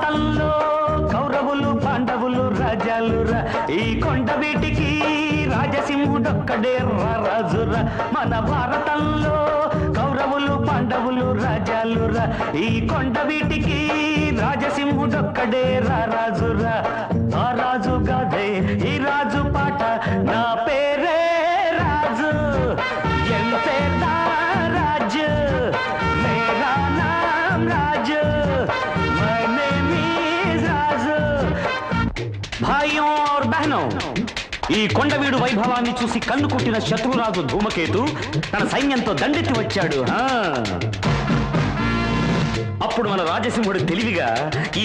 భారతంలో కౌరవులు పాండవులు రాజాలురా ఈ కొండ వీటికి రాజసింహుడొక్కడే రాజురా మన భారతంలో కౌరవులు పాండవులు రాజాలురా ఈ కొండ వీటికి రాజసింహుడొక్కడే రాజురా ఆ రాజు గాదే ఈ రాజు పాట నా పేరే రాజు ఎంతే రాజు మేరా నామ్ రాజు మై నేమ్ ఈజ్ రాజు భాయియోं और बहनों ఈ కొండవీడు వైభవాన్ని చూసి కన్ను కుట్టిన శత్రురాజు ధూమకేతు తన సైన్యంతో దండెత్తి వచ్చాడు అప్పుడు మన రాజసింహుడు తెలివిగా ఈ